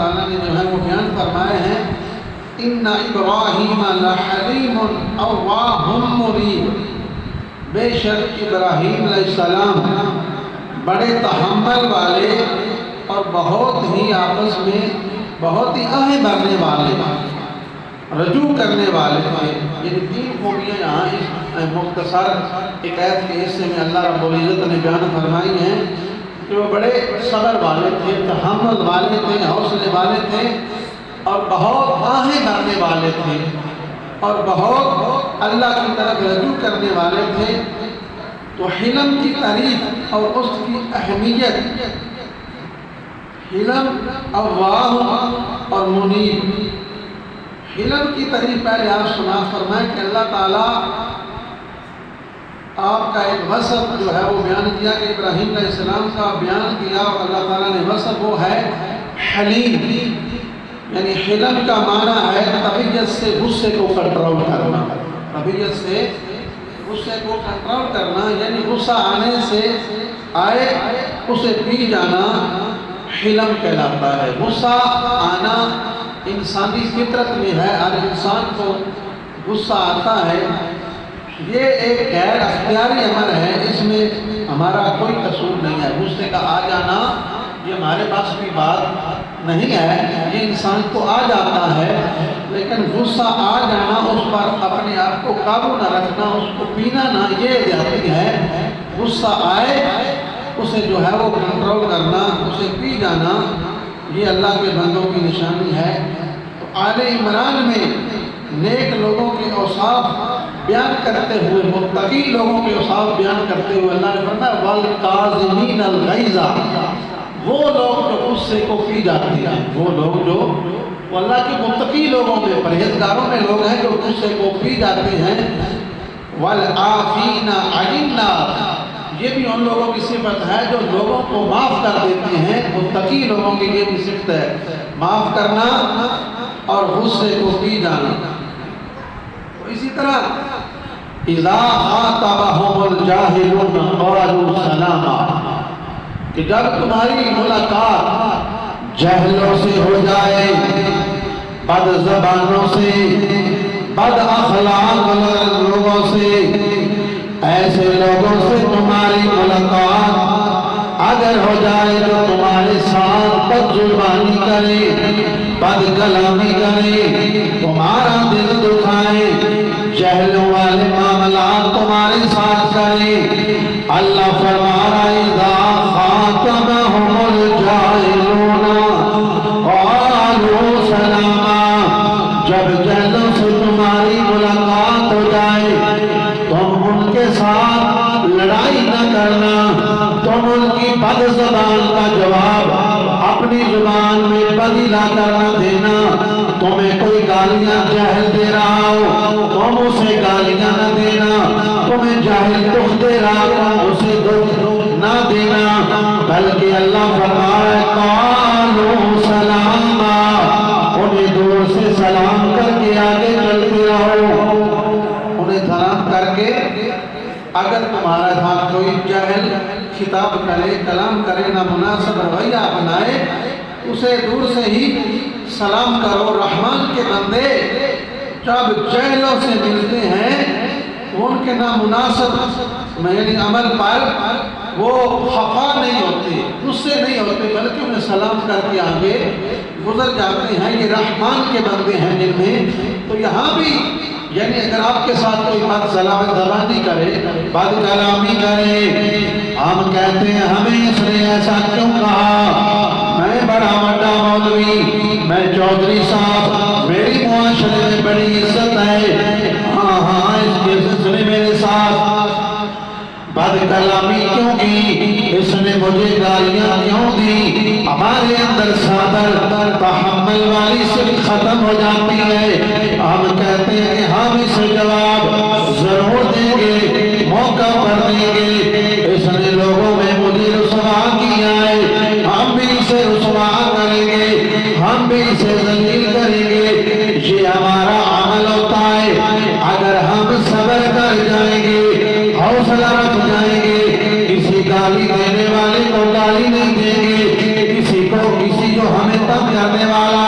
تعالیٰ نے جو ہے وہ بیان فرمائے ہیں، اِنَّ إِبْرَاهِيمَ لَحَلِيمٌ أَوَّاهٌ مُنِيبٌ، بے شک ابراہیم علیہ السلام بڑے تحمل والے اور بہت ہی آپس میں بہت ہی آہیں بھرنے والے، رجوع کرنے والے تھے۔ یہ تین خوبیاں یہاں اس مختصر ایک آیت کے حصے میں اللہ رب العزت نے بیان فرمائی ہیں کہ وہ بڑے صبر والے تھے، تحمل والے تھے، حوصلے والے تھے، اور بہت آہیں بھرنے والے تھے، اور بہت اللہ کی طرف رجوع کرنے والے تھے۔ تو حلم کی تعریف اور اس کی اہمیت، حلم اواہ اور منیب۔ حلم کی تعریف پہلے آپ سنا فرمائیں کہ اللہ تعالیٰ آپ کا ایک وصف جو ہے وہ بیان کیا کہ ابراہیم علیہ السلام کا بیان کیا، اور اللہ تعالیٰ نے وصف وہ ہے حلیم، یعنی حلم کا معنی ہے طبیعت سے غصے کو کنٹرول کرنا، طبیعت سے غصے کو کنٹرول کرنا، یعنی غصہ آنے سے آئے اسے پی جانا حلم کہلاتا ہے۔ غصہ آنا انسانی فطرت میں ہے، ہر انسان کو غصہ آتا ہے، یہ ایک غیر اختیاری عمل ہے، اس میں ہمارا کوئی قصور نہیں ہے۔ غصے کا آ جانا یہ ہمارے پاس کی بات نہیں ہے، یہ انسان کو آ جاتا ہے، لیکن غصہ آ جانا، اس پر اپنے آپ کو قابو نہ رکھنا، اس کو پینا نہ، یہ زیادتی ہے۔ غصہ آئے اسے جو ہے وہ کنٹرول کرنا، اسے پی جانا، یہ اللہ کے بندوں کی نشانی ہے۔ تو آل عمران میں نیک لوگوں کے اوصاف بیان کرتے ہوئے، متقی لوگوں کے اوصاف بیان کرتے ہوئے اللہ نے فرمایا وَالْقَاظِمِينَ الْغَيْظَ، وہ لوگ جو غصے کو پی جاتے ہیں، وہ لوگ جو وہ اللہ کے متقی لوگوں میں، پرہیزگاروں میں لوگ ہیں جو غصے کو پی جاتے ہیں۔ وَالْعَافِينَ عَنِ النَّاسِ، یہ بھی ان لوگوں کی صفت ہے جو لوگوں کو معاف کر دیتے ہیں، متقی لوگوں کی یہ بھی صفت ہے، معاف کرنا اور غصے کو پی جانا۔ تو اسی طرح اِذَا خَاطَبَهُمُ الْجَاهِلُونَ قَالُوا سَلَامًا، کہ جب تمہاری ملاقات جاہلوں سے ہو جائے، بد زبانوں سے، بد اخلاق لوگوں سے، ایسے لوگوں سے تمہاری ملاقات اگر ہو جائے جو تمہارے ساتھ بد زبانی کرے، بد کلامی کرے، تمہارا دل دکھائے، جہلوں والے معاملات تمہارے ساتھ کرے، اللہ فرما رہا ہے اِذَا خَاطَبَهُمُ الْجَاهِلُونَ قَالُوا سَلَامًا، جب جہلوں سے تمہاری ملاقات ہو جائے، تم ان کے ساتھ لڑائی نہ کرنا، تم ان کی بد زبان کا جواب اپنی زبان میں بدلا کرنا دینا۔ تمہیں کوئی گالیاں جاہل دے رہا ہو، تم اسے گالیاں نہ دینا، تمہیں جاہل دکھ دے رہا ہو، اسے دکھ نہ دینا، بلکہ اللہ فرمائے قالوا سلاما، انہیں دور سے سلام کر کے آگے چلتے رہو، انہیں سلام کر کے اگر تمہارا ساتھ کوئی جاہل خطاب کرے، کلام کرے، نامناسب رویہ اپنائے، اسے دور سے ہی سلام کرو۔ رحمان کے بندے جب جاہلوں سے ملتے ہیں ان کے نامناسب یعنی عمل پر وہ خفا نہیں ہوتے، غصے نہیں ہوتے، بلکہ انہیں سلام کر کے آگے گزر جاتے ہیں۔ یہ رحمان کے بندے ہیں جن میں۔ تو یہاں بھی یعنی اگر آپ کے ساتھ کوئی بد زبانی کرے، بد کلامی کرے، ہم کہتے ہیں ہمیں اس نے ایسا کیوں کہا، میں بڑا بڑا مولوی، میں چودھری صاحب، میری معاشرے میں بڑی عزت ہے، ہاں اس کے سلسلے میرے ساتھ بد کلامی کیوں کی، اس نے مجھے گالیاں کیوں دی۔ ہمارے اندر صبر تحمل والی صفت ختم ہو جاتی ہے۔ ہم کہتے ہیں کہ ہم اسے جواب ضرور دیں گے، موقع پر دیں گے، اس نے لوگوں میں مجھے رسوا کیا ہے، ہم بھی اسے رسوا کریں گے، ہم بھی اسے ذلیل کریں گے۔ یہ ہمارا عمل ہوتا ہے۔ اگر ہم صبر کر جائیں گے، حوصلہ رکھ جائیں گے، کسی گالی دینے والے کو گالی نہیں دیں گے، کسی جو ہمیں تنگ کرنے والا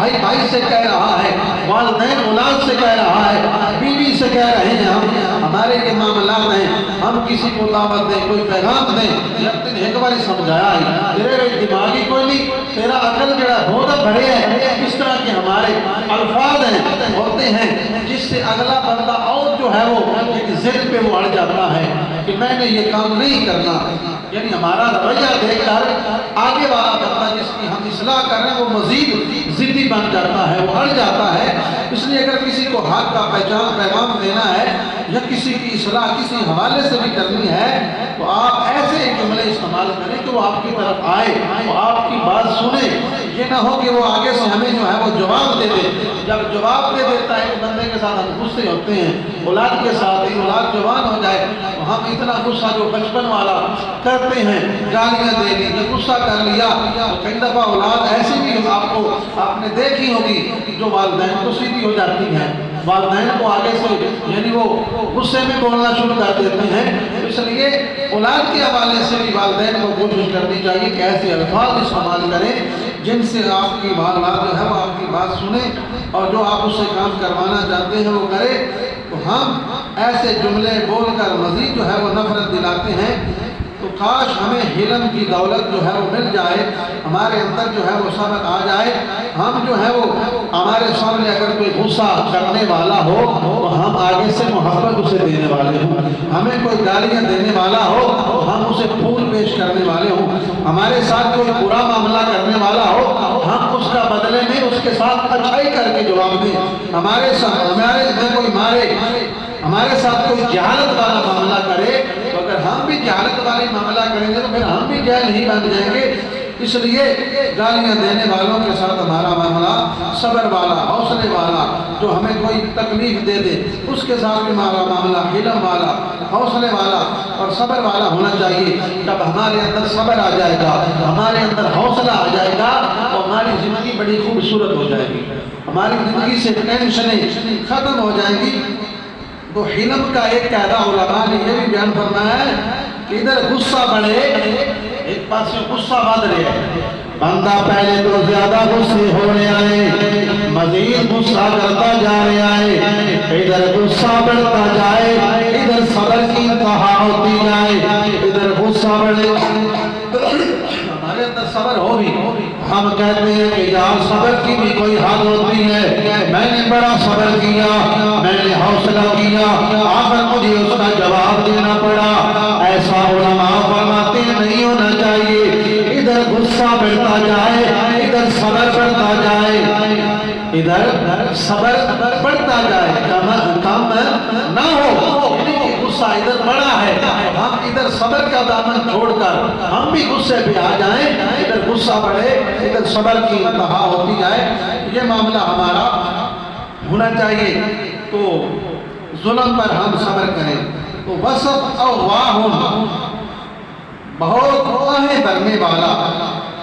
بھائی بھائی سے کہہ رہا ہے، والدین اولاد سے کہہ رہا ہے، بیوی سے کہہ رہے ہیں، ہمارے یہ معاملات ہیں، ہم کسی کو دعوت دیں، کوئی پیغام دیں، لیکن ایک باری سمجھایا ہے، تیرے دماغی کوئی نہیں، تیرا عقل جڑا بہت بڑے ہے، اس طرح کے ہمارے الفاظ ہیں ہوتے ہیں جس سے اگلا بندہ اور جو ہے وہ ایک ضد پہ وہ اڑ جاتا ہے کہ میں نے یہ کام نہیں کرنا، یعنی ہمارا رویہ دیکھ کر آگے والا بندہ جس کی ہم اصلاح کر رہے ہیں وہ مزید ضدی بن جاتا ہے، وہ اڑ جاتا ہے۔ اس لیے اگر کسی کو حق کا پیغام دینا ہے یا کسی کی اصلاح کسی حوالے سے بھی کرنی ہے تو آپ ایسے جملے استعمال کریں کہ وہ آپ کی طرف آئے، وہ آپ کی بات سنے، یہ نہ ہو کہ وہ آگے سے ہمیں جو ہے وہ جواب دے دے۔ جب جواب دے دیتا ہے تو بندے کے ساتھ ہم غصے ہوتے ہیں، اولاد کے ساتھ ہی اولاد جوان ہو جائے تو ہم اتنا غصہ جو بچپن والا کرتے ہیں، گالیاں دے لی، جب غصہ کر لیا تو کئی دفعہ اولاد ایسی بھی آپ نے دیکھی ہوگی جو والدین کو سیدھی ہو جاتی ہیں، والدین کو آگے سے یعنی وہ غصے میں بولنا شروع کر دیتے ہیں۔ اس لیے اولاد کے حوالے سے بھی والدین کو کوشش کرنی چاہیے کہ ایسے الفاظ استعمال کریں جن سے آپ کی والدہ جو ہے وہ آپ کی بات سنیں اور جو آپ اس سے کام کروانا چاہتے ہیں وہ کرے۔ تو ہم ایسے جملے بول کر مزید جو ہے وہ نفرت دلاتے ہیں۔ تو کاش ہمیں حلم کی دولت جو ہے وہ مل جائے، ہمارے اندر جو ہے وہ صبر آ جائے، ہم جو ہے وہ ہمارے سامنے اگر کوئی غصہ کرنے والا ہو تو ہم آگے سے محبت اسے دینے والے ہوں، ہمیں کوئی گالیاں دینے والا ہو تو ہم اسے پھول پیش کرنے والے ہوں، ہمارے ساتھ کوئی برا معاملہ کرنے والا ہو ہم اس کا بدلے میں اس کے ساتھ اچھائی کر کے جواب دیں، ہمارے کوئی مارے، ہمارے ساتھ کوئی جہالت والا معاملہ کرے تو اگر ہم بھی جہالت والی معاملہ کریں گے تو پھر ہم بھی جاہل ہی بن جائیں گے۔ اس لیے گالیاں دینے والوں کے ساتھ ہمارا معاملہ صبر والا، حوصلے والا، جو ہمیں کوئی تکلیف دے دے اس کے ساتھ بھی ہمارا معاملہ حلم والا، حوصلے والا اور صبر والا ہونا چاہیے۔ جب ہمارے اندر صبر آ جائے گا، ہمارے اندر حوصلہ آ جائے گا تو ہماری زندگی بڑی خوبصورت ہو جائے گی، ہماری زندگی سے ٹینشنیں ختم ہو جائیں گی۔ تو حلم کا ایک قاعدہ علماء نے یہ بھی بیان فرمایا ہے کہ ادھر غصہ بڑھے، ایک پاس سے غصہ بڑھ رہے ہیں، بندہ پہلے تو زیادہ غصے ہو رہے آئے، مزید غصہ کرتا جا رہے آئے، ادھر غصہ بڑھتا جائے، ادھر صبر کی انتہا ہوتی جائے، ادھر غصہ بڑھے ہمارے اندر صبر ہو بھی، ہم کہتے ہیں کہ یار صبر کی بھی کوئی حد ہوتی ہے، میں نے بڑا صبر کیا، میں نے حوصلہ کیا، آخر مجھے اس کا جواب دینا پڑا۔ ایسا علماء فرماتے ہیں نہیں ہونا چاہیے، ادھر غصہ بڑھتا جائے، ادھر صبر بڑھتا جائے، ادھر صبر بڑھتا جائے، کم نہ ہو، غصہ ادھر بڑا ہے، ہم ادھر صبر کا دامن چھوڑ کر ہم بھی غصے پہ آ جائیں، ادھر غصہ بڑھے، ادھر صبر کی انتہا ہوتی جائے، یہ معاملہ ہمارا ہونا چاہیے۔ تو ظلم پر ہم صبر کریں۔ تو وصف اواہم، بہت آہیں بھرنے والا،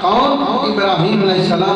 کون؟ ابراہیم علیہ السلام